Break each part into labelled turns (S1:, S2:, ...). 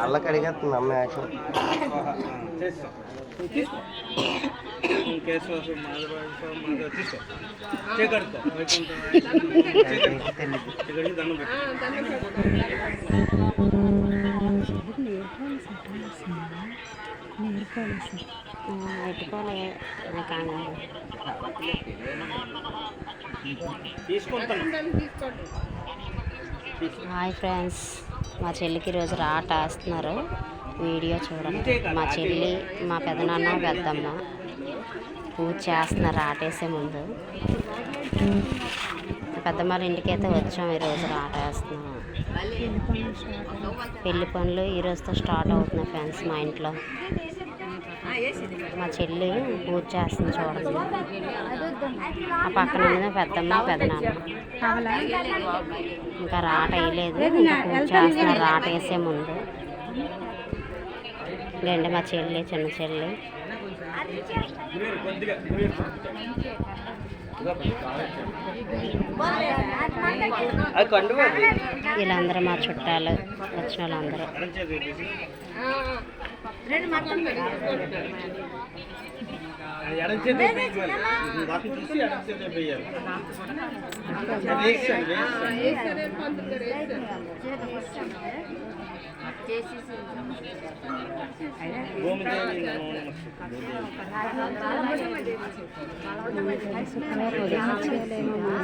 S1: అల్ల కడిగేస్తుంది అమ్మ action
S2: hi friends, మా చెల్లికి ఈరోజు రాట వేస్తున్నారు. వీడియో చూడండి. మా చెల్లి, మా పెదనాన్న, పెద్దమ్మ పూజ చేస్తున్నారు రాట వేసే ముందు. పెద్దమ్మ ఇంటికి అయితే వచ్చాము. ఈరోజు రాట వేస్తున్నాము. పెళ్లి పనులు ఈరోజుతో స్టార్ట్ అవుతున్నాయి ఫ్రెండ్స్. మా ఇంట్లో మా చెల్లి పూజ చేస్తుంది చూడండి. ఆ పక్కన ఉన్నది పెద్దమ్మ, పెదనాన్న. ఇంకా రాట వేయలేదు, పూజ చేస్తున్నారు రాట వేసే ముందు. ఇదండి మా చెల్లి, చిన్న చెల్లి. వీళ్ళందరూ మా చుట్టాలు, వచ్చిన వాళ్ళందరూ.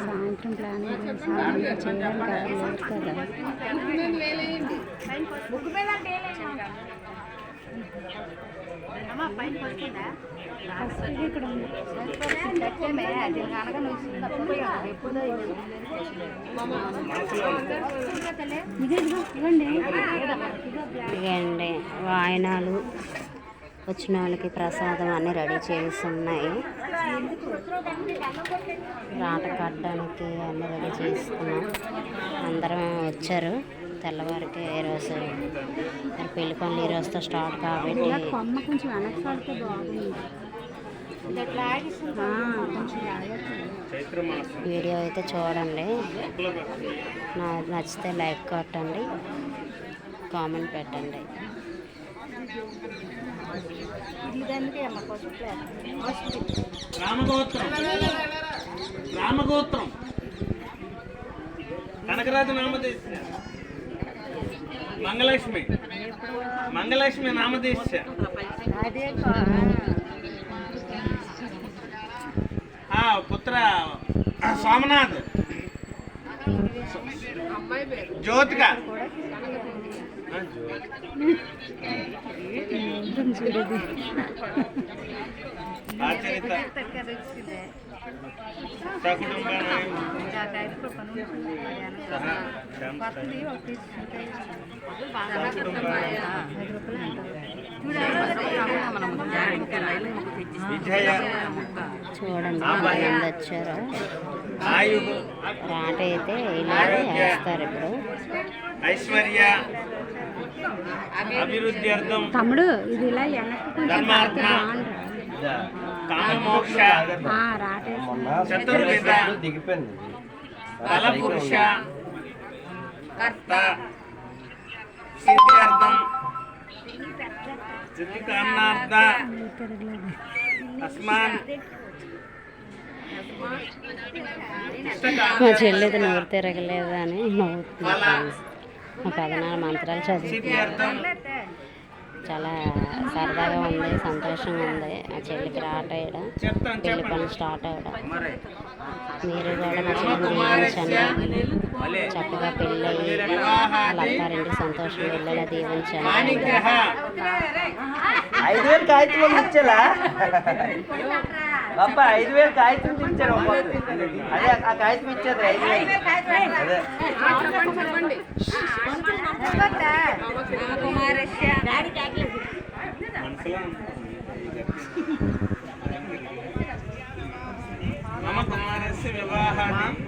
S3: సాయంత్రం ప్లాన్
S2: ఇదండి వాయనాలు. వచ్చిన వాళ్ళకి ప్రసాదం అన్నీ రెడీ చేసి ఉన్నాయి. రాట కట్టడానికి అన్నీ రెడీ చేసుకున్నాం. అందరం వచ్చారు తెల్లవారికి. ఈరోజు పెళ్లి పనులు ఈరోజుతో స్టార్ట్ కాబట్టి
S3: కొంచెం వెనక్కి బాగుంది.
S2: వీడియో అయితే చూడండి. నాకు నచ్చితే లైక్ కొట్టండి, కామెంట్ పెట్టండి.
S4: రామగోత్రం కనకరాజు నామదేశ మంగళలక్ష్మి నామదేశ పుత్ర సోమనాథ్ జ్యోతిక ఆచరిత
S2: చూడండి ఎంతమంది వచ్చారో. రాట అయితే ఇలా వేస్తారు ఇప్పుడు.
S4: ఐశ్వర్య అభివృద్ధి అర్థం
S3: తమ్ముడు ఇది ఇలా వెనక్కి
S4: కామమోక్ష చతుర్విధ
S1: దిగిపోయింది.
S4: బలపురుష కర్త సిద్ధ్యర్థం సిద్ధికారణార్థ అస్మాన్.
S2: మా చెల్లిది నోరు తిరగలేదు అని నవ్వుతుంది. మా పెదనాన్న మంత్రాలు చదువుతుంది. చాలా సరదాగా ఉంది, సంతోషంగా ఉంది. ఆ చెల్లికి రాట వేయడం, పెళ్లి పనులు స్టార్ట్ అవ్వడం. మీరు కూడా మా చెల్లిని దీవించండి. చక్కగా పెళ్ళి అయ్యి వాళ్ళ అత్తారింటికి సంతోషంగా వెళ్ళేలా దీవించండి.
S1: 5,000 కాగితం ఇచ్చేలా అబ్బా 5,000 కాగితం ఇచ్చారు. అదే ఆ కాగితం ఇచ్చేది 5,000. అదే
S4: మమ కుమారస్య వివాహాన్ని